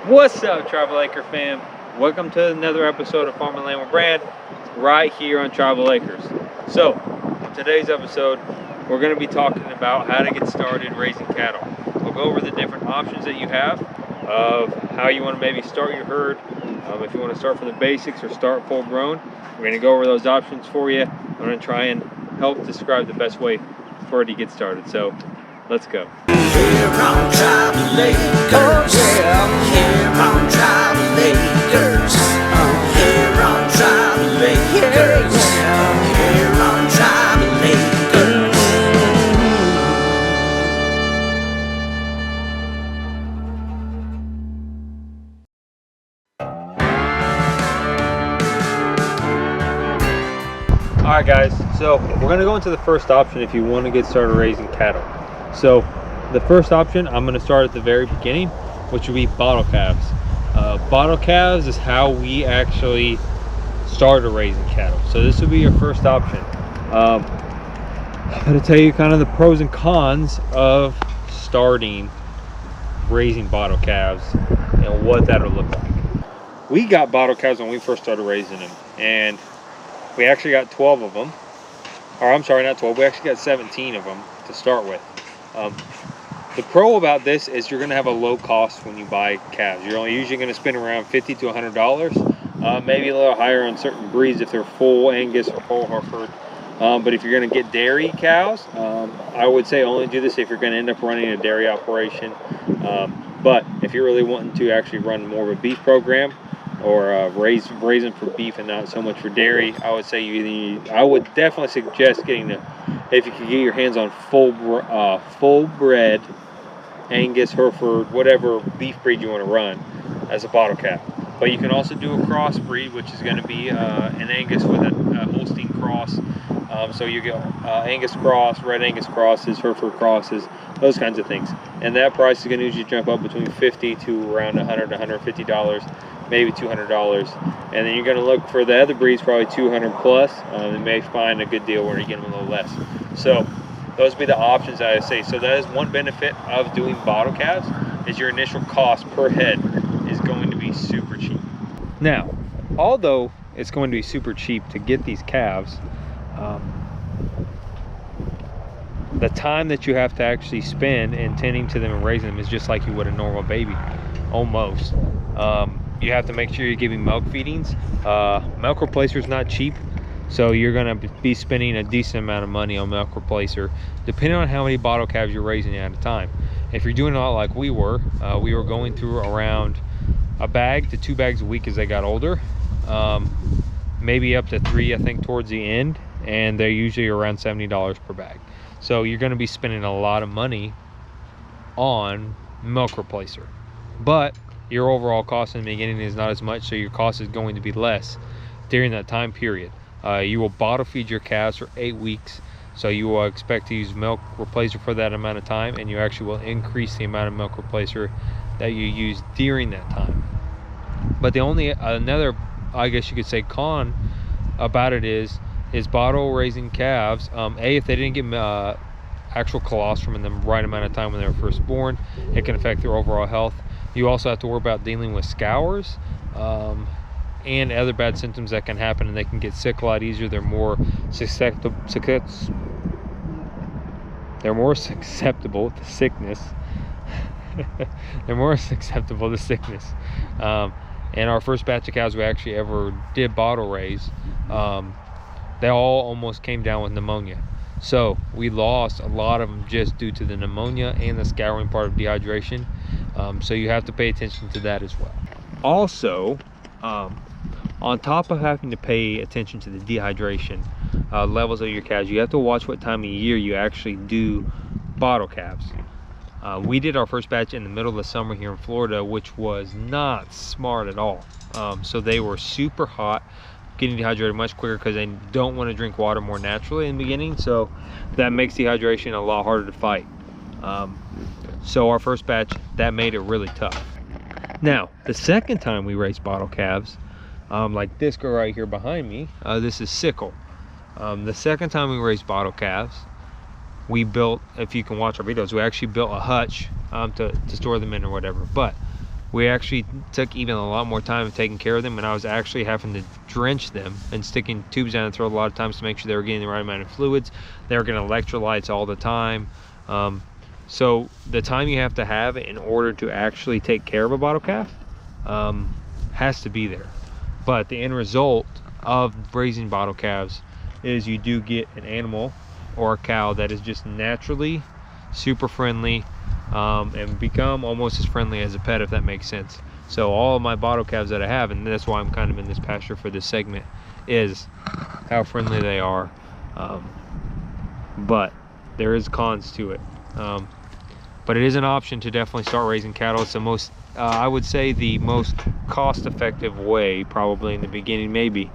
What's up, Travel Acre fam? Welcome to another episode of Farm and Land with Brad, right here on Travel Acres. So, in today's episode, we're going to be talking about how to get started raising cattle. We'll go over the different options that you have of how you want to maybe start your herd. If you want to start from the basics or start full grown, we're going to go over those options for you. I'm going to try and help describe the best way for it to get started. So, let's go. Here on Travel Acres, here on Travel Acres, here on Travel Acres, here on Travel Acres. Alright guys, so we're going to go into the first option if you want to get started raising cattle. So the first option, I'm going to start at the very beginning, which would be bottle calves. Bottle calves is how we actually started raising cattle. So this would be your first option. I'm going to tell you kind of the pros and cons of starting raising bottle calves and what that'll look like. We got bottle calves when we first started raising them, and we actually got 12 of them. Or I'm sorry, not 12. We actually got 17 of them to start with. The pro about this is you're going to have a low cost when you buy calves. You're only usually going to spend around $50 to $100, maybe a little higher on certain breeds if they're full Angus or full Hereford. But if you're going to get dairy cows, I would say only do this if you're going to end up running a dairy operation. But if you're really wanting to actually run more of a beef program, or raise them for beef and not so much for dairy, I would say I would definitely suggest getting if you could get your hands on full bred Angus, Hereford, whatever beef breed you want to run as a bottle calf. But you can also do a cross breed, which is going to be an Angus with a Holstein cross. So you get Angus cross, red Angus crosses, Hereford crosses, those kinds of things. And that price is going to usually jump up between $50 to around $100 to $150, maybe $200. And then you're going to look for the other breeds, probably $200 plus. You may find a good deal where you get them a little less. So those would be the options I would say. So that is one benefit of doing bottle calves, is your initial cost per head is going to be super cheap. Now, although it's going to be super cheap to get these calves, the time that you have to actually spend in tending to them and raising them is just like you would a normal baby, almost. You have to make sure you're giving milk feedings. Milk replacer is not cheap, so you're going to be spending a decent amount of money on milk replacer, depending on how many bottle calves you're raising at a time. If you're doing a lot like we were going through around a bag to 2 bags a week as they got older, maybe up to 3, I think, towards the end, and they're usually around $70 per bag. So you're going to be spending a lot of money on milk replacer, but your overall cost in the beginning is not as much, so your cost is going to be less during that time period. You will bottle feed your calves for 8 weeks, so you will expect to use milk replacer for that amount of time, and you actually will increase the amount of milk replacer that you use during that time. But the only another, I guess you could say, con about it is bottle raising calves, if they didn't get actual colostrum in the right amount of time when they were first born, it can affect their overall health. You also have to worry about dealing with scours and other bad symptoms that can happen, and they can get sick a lot easier. They're more susceptible to sickness. They're more susceptible to sickness. And our first batch of cows we actually ever did bottle raise, they all almost came down with pneumonia. So we lost a lot of them just due to the pneumonia and the scouring part of dehydration. So you have to pay attention to that as well. Also, on top of having to pay attention to the dehydration levels of your calves, you have to watch what time of year you actually do bottle calves. We did our first batch in the middle of the summer here in Florida, which was not smart at all. So they were super hot, getting dehydrated much quicker because they don't want to drink water more naturally in the beginning, so that makes dehydration a lot harder to fight. So our first batch, that made it really tough. Now, the second time we raised bottle calves, like this girl right here behind me, this is Sickle. The second time we raised bottle calves, we built, if you can watch our videos, we actually built a hutch to store them in or whatever. But we actually took even a lot more time of taking care of them, and I was actually having to drench them and sticking tubes down the throat a lot of times to make sure they were getting the right amount of fluids. They were getting electrolytes all the time. So the time you have to have in order to actually take care of a bottle calf has to be there. But the end result of raising bottle calves is you do get an animal or a cow that is just naturally super friendly, and become almost as friendly as a pet, if that makes sense. So all of my bottle calves that I have, and that's why I'm kind of in this pasture for this segment, is how friendly they are. But there is cons to it. But it is an option to definitely start raising cattle. It's the most, I would say, the most cost-effective way, probably in the beginning, maybe.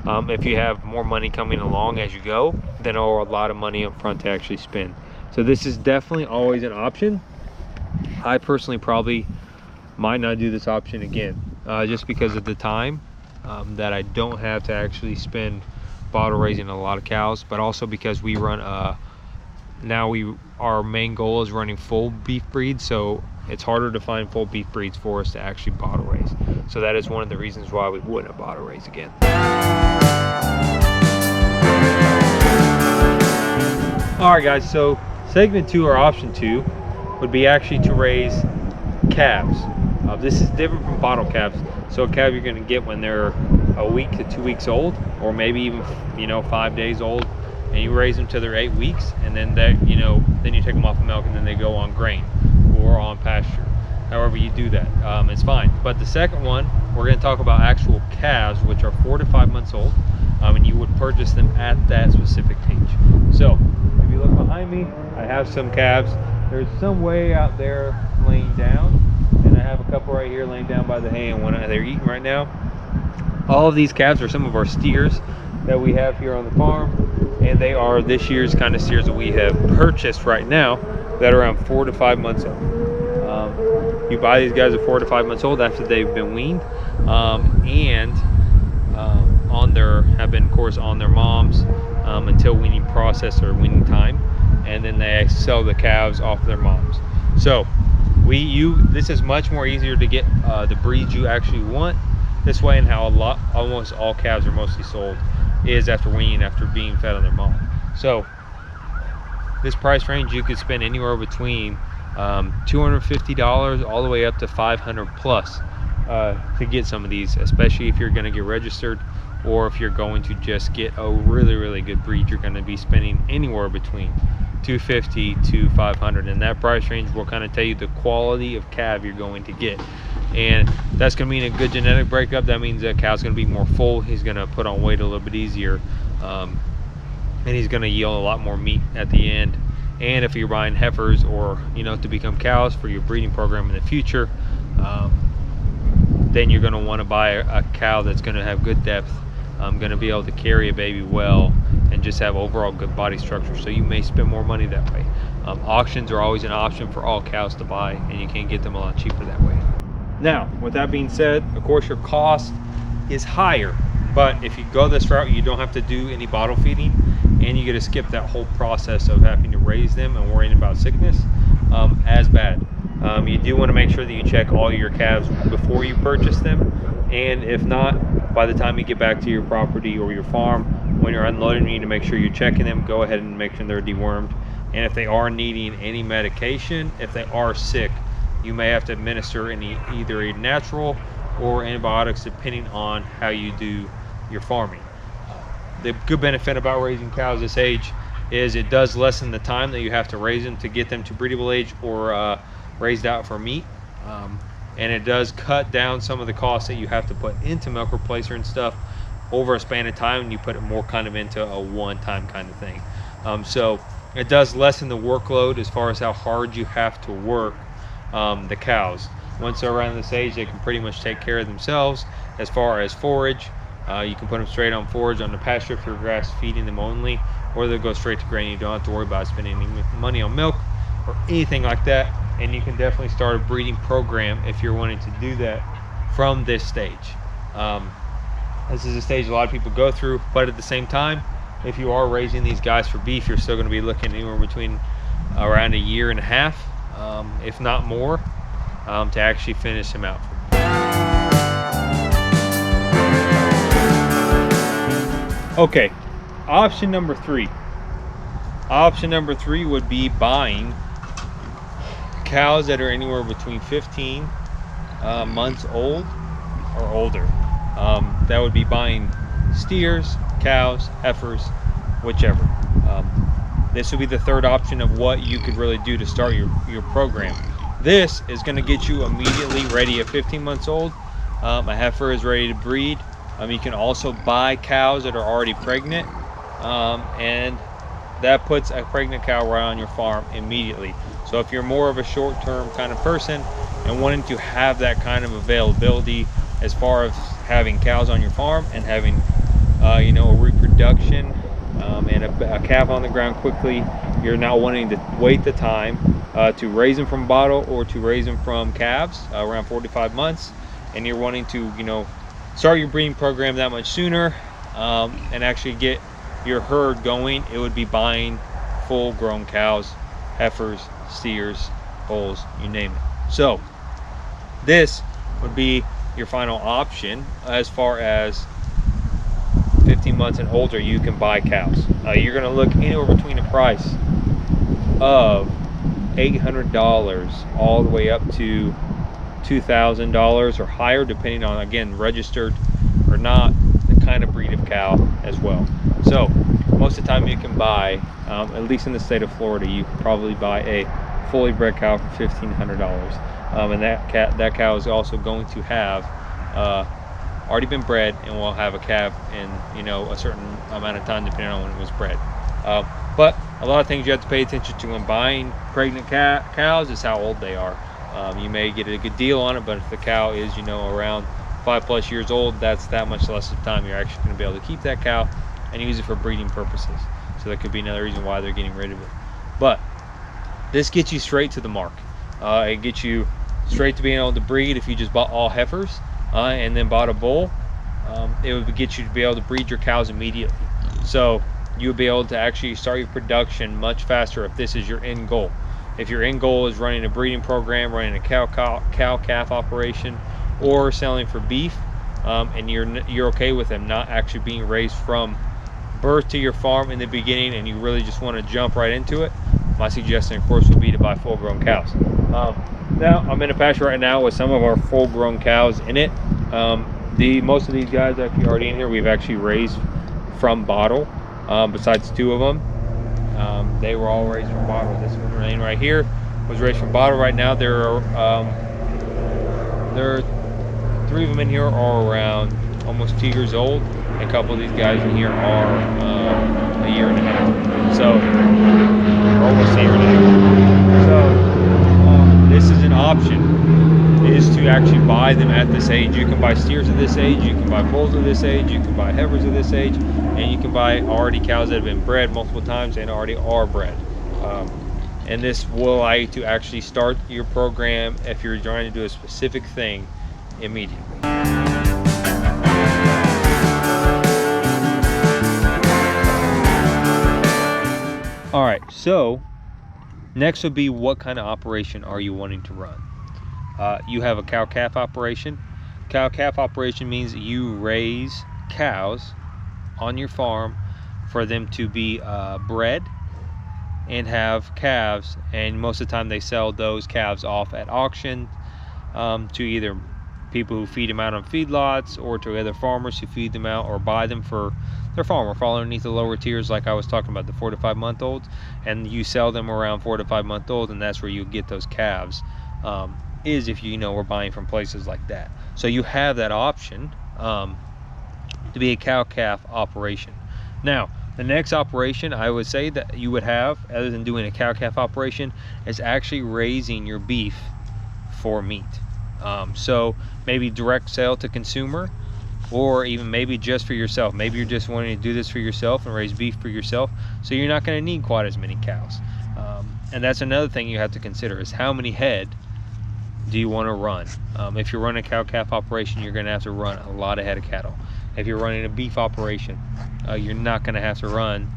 If you have more money coming along as you go, then a lot of money up front to actually spend. So this is definitely always an option. I personally probably might not do this option again, just because of the time that I don't have to actually spend bottle raising a lot of cows, but also because we run our main goal is running full beef breeds, so it's harder to find full beef breeds for us to actually bottle raise. So that is one of the reasons why we wouldn't bottle raise again. All right, guys, so segment 2, or option 2, would be actually to raise calves. This is different from bottle calves. So a calf you're going to get when they're a week to 2 weeks old, or maybe even 5 days old, and you raise them till they're 8 weeks, and then then you take them off of milk, and then they go on grain or on pasture. However you do that, it's fine. But the second one, we're going to talk about actual calves, which are 4 to 5 months old, and you would purchase them at that specific age. So if you look behind me, I have some calves. There's some way out there laying down, and I have a couple right here laying down by the hay, and one they're eating right now. All of these calves are some of our steers that we have here on the farm, and they are this year's kind of steers that we have purchased right now that are around 4 to 5 months old. You buy these guys at 4 to 5 months old after they've been weaned, and have been, of course, on their moms until weaning process or weaning time, and then they sell the calves off their moms. So this is much more easier to get the breeds you actually want this way, and how almost all calves are mostly sold is after weaning, after being fed on their mom. So this price range, you could spend anywhere between $250 all the way up to $500 plus to get some of these, especially if you're going to get registered, or if you're going to just get a really good breed. You're going to be spending anywhere between $250 to $500, and that price range will kind of tell you the quality of calf you're going to get. And that's going to mean a good genetic breakup. That means that cow's going to be more full, he's going to put on weight a little bit easier, and he's going to yield a lot more meat at the end. And if you're buying heifers, or to become cows for your breeding program in the future, then you're going to want to buy a cow that's going to have good depth, going to be able to carry a baby well, and just have overall good body structure. So you may spend more money that way. Auctions are always an option for all cows to buy, and you can get them a lot cheaper that way. Now, with that being said, of course your cost is higher, but if you go this route, you don't have to do any bottle feeding, and you get to skip that whole process of having to raise them and worrying about sickness as bad. You do want to make sure that you check all your calves before you purchase them, and if not, by the time you get back to your property or your farm, when you're unloading, you need to make sure you're checking them. Go ahead and make sure they're dewormed, and if they are needing any medication, if they are sick, you may have to administer either a natural or antibiotics, depending on how you do your farming. The good benefit about raising cows this age is it does lessen the time that you have to raise them to get them to breedable age or raised out for meat, and it does cut down some of the costs that you have to put into milk replacer and stuff over a span of time, and you put it more kind of into a one-time kind of thing. So it does lessen the workload as far as how hard you have to work the cows. Once they're around this age, they can pretty much take care of themselves as far as forage. You can put them straight on forage on the pasture if you're grass feeding them only, or they'll go straight to grain. You don't have to worry about spending any money on milk or anything like that, and you can definitely start a breeding program if you're wanting to do that from this stage. This is a stage a lot of people go through, but at the same time, if you are raising these guys for beef, you're still going to be looking anywhere between around a year and a half, if not more, to actually finish him out. Okay, option number 3. Option number 3 would be buying cows that are anywhere between 15 months old or older. That would be buying steers, cows, heifers, whichever. This would be the third option of what you could really do to start your program. This is going to get you immediately ready at 15 months old. A heifer is ready to breed. You can also buy cows that are already pregnant, and that puts a pregnant cow right on your farm immediately. So if you're more of a short-term kind of person and wanting to have that kind of availability as far as having cows on your farm and having a reproduction and a calf on the ground quickly, you're not wanting to wait the time to raise them from bottle or to raise them from calves around 45 months, and you're wanting to start your breeding program that much sooner and actually get your herd going, it would be buying full-grown cows, heifers, steers, bulls, you name it. So this would be your final option. As far as 15 months and older, you can buy cows. You're going to look anywhere between a price of $800 all the way up to $2,000 or higher, depending on, again, registered or not, the kind of breed of cow as well. So most of the time you can buy, at least in the state of Florida, you can probably buy a fully bred cow for $1,500, and that cow is also going to have already been bred and will have a calf in a certain amount of time, depending on when it was bred. But a lot of things you have to pay attention to when buying pregnant cows is how old they are. You may get a good deal on it, but if the cow is around 5+ years old, that's that much less of time you're actually going to be able to keep that cow and use it for breeding purposes. So that could be another reason why they're getting rid of it. But this gets you straight to the mark. It gets you straight to being able to breed. If you just bought all heifers and then bought a bull, it would get you to be able to breed your cows immediately. So you would be able to actually start your production much faster if this is your end goal. If your end goal is running a breeding program, running a cow-calf operation, or selling for beef, and you're okay with them not actually being raised from birth to your farm in the beginning, and you really just want to jump right into it, my suggestion, of course, would be to buy full-grown cows. Now, I'm in a pasture right now with some of our full-grown cows in it. Most of these guys actually already in here, we've actually raised from bottle, besides 2 of them. They were all raised from bottle. This one right here was raised from bottle. Right now there are 3 of them in here are around almost 2 years old, and a couple of these guys in here are a year and a half. So almost a year and a half. So this is an option, is to actually buy them at this age. You can buy steers at this age, you can buy bulls at this age, you can buy heifers at this age, and you can buy already cows that have been bred multiple times and already are bred. And this will allow you to actually start your program if you're trying to do a specific thing immediately. All right, so next would be, what kind of operation are you wanting to run? You have a cow-calf operation. Cow-calf operation means that you raise cows on your farm for them to be bred and have calves, and most of the time they sell those calves off at auction to either people who feed them out on feedlots or to other farmers who feed them out or buy them for their farm or fall underneath the lower tiers, like I was talking about, the 4 to 5 month olds, and you sell them around 4 to 5 month olds, and that's where you get those calves, is if we're buying from places like that. So you have that option to be a cow-calf operation. Now, the next operation I would say that you would have, other than doing a cow-calf operation, is actually raising your beef for meat. So maybe direct sale to consumer, or even maybe just for yourself. Maybe you're just wanting to do this for yourself and raise beef for yourself, so you're not going to need quite as many cows. And that's another thing you have to consider, is how many head do you want to run? If you're running a cow-calf operation, you're going to have to run a lot of head of cattle. If you're running a beef operation, you're not going to have to run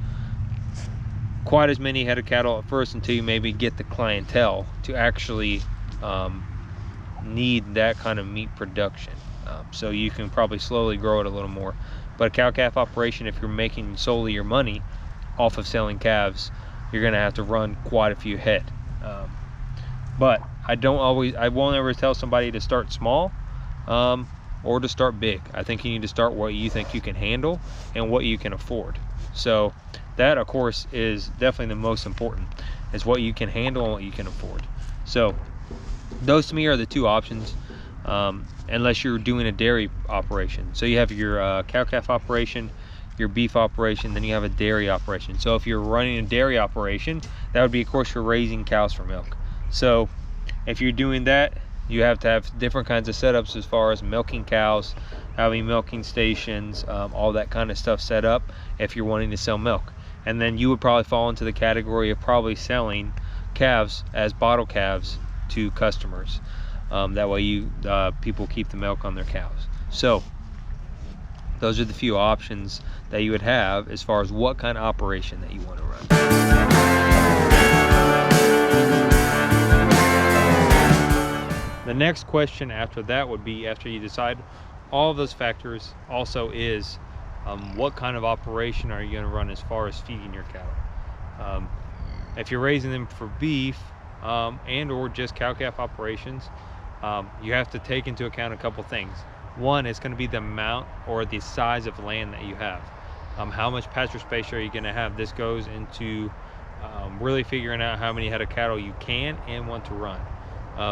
quite as many head of cattle at first until you maybe get the clientele to actually need that kind of meat production. So you can probably slowly grow it a little more. But a cow-calf operation, if you're making solely your money off of selling calves, you're gonna have to run quite a few head. But I won't ever tell somebody to start small or to start big. I think you need to start what you think you can handle and what you can afford. So that, of course, is definitely the most important, is what you can handle and what you can afford. So those to me are the two options, unless you're doing a dairy operation. So you have your cow-calf operation, your beef operation, then you have a dairy operation. So if you're running a dairy operation, that would be, of course, you're raising cows for milk. So if you're doing that, you have to have different kinds of setups as far as milking cows, having milking stations, all that kind of stuff set up if you're wanting to sell milk. And then you would probably fall into the category of probably selling calves as bottle calves to customers. That way people keep the milk on their cows. So those are the few options that you would have as far as what kind of operation that you want to run. The next question after that would be, after you decide all of those factors, also is what kind of operation are you going to run as far as feeding your cattle? If you're raising them for beef and or just cow-calf operations, you have to take into account a couple things. One is going to be the amount or the size of land that you have. How much pasture space are you going to have? This goes into really figuring out how many head of cattle you can and want to run.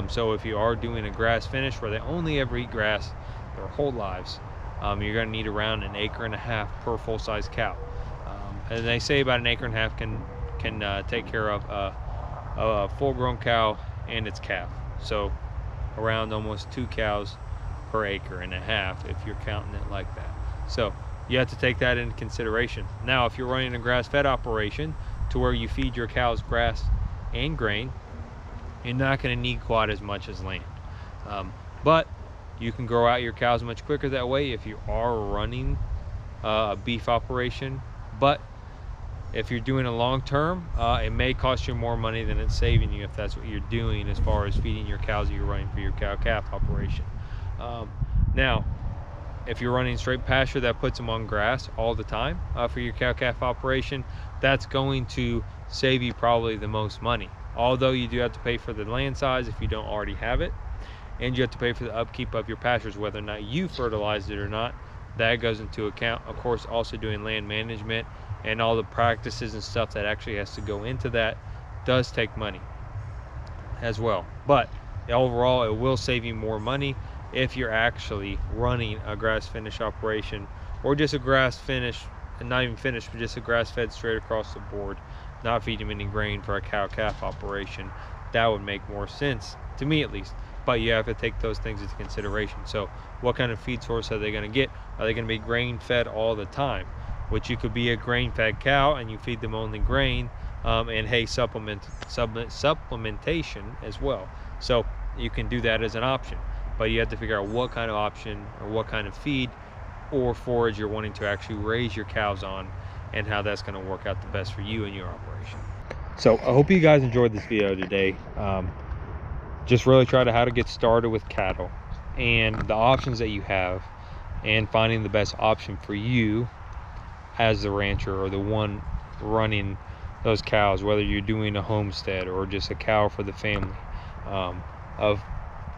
So if you are doing a grass finish where they only ever eat grass their whole lives, you're going to need around 1.5 acres per full-size cow. And they say about 1.5 acres can take care of a full-grown cow and its calf. So around almost 2 cows per 1.5 acres if you're counting it like that. So you have to take that into consideration. Now, if you're running a grass-fed operation to where you feed your cows grass and grain, you're not going to need quite as much as land. But you can grow out your cows much quicker that way if you are running a beef operation. But if you're doing a long term, it may cost you more money than it's saving you if that's what you're doing as far as feeding your cows that you're running for your cow-calf operation. Now, if you're running straight pasture that puts them on grass all the time for your cow-calf operation, that's going to save you probably the most money. Although you do have to pay for the land size if you don't already have it, and you have to pay for the upkeep of your pastures, whether or not you fertilized it or not. That goes into account. Of course, also doing land management and all the practices and stuff that actually has to go into that does take money as well. But overall, it will save you more money if you're actually running a grass finish operation, or just a grass finish, and not even finished, but just a grass fed straight across the board, not feed them any grain for a cow-calf operation. That would make more sense to me, at least. But you have to take those things into consideration. So what kind of feed source are they going to get? Are they going to be grain fed all the time? Which you could be a grain fed cow and you feed them only grain and hay supplementation as well. So you can do that as an option, but you have to figure out what kind of option or what kind of feed or forage you're wanting to actually raise your cows on, and how that's going to work out the best for you and your operation. So I hope you guys enjoyed this video today. Just really try to how to get started with cattle and the options that you have, and finding the best option for you as the rancher or the one running those cows, whether you're doing a homestead or just a cow for the family, of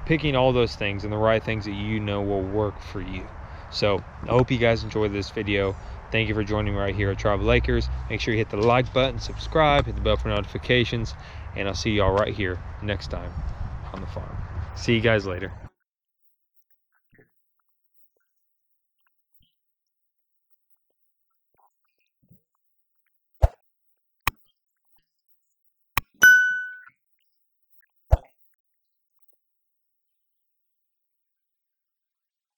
picking all those things and the right things that you know will work for you. So I hope you guys enjoyed this video. Thank you for joining me right here at Tribal Acres. Make sure you hit the like button, subscribe, hit the bell for notifications, and I'll see y'all right here next time on the farm. See you guys later.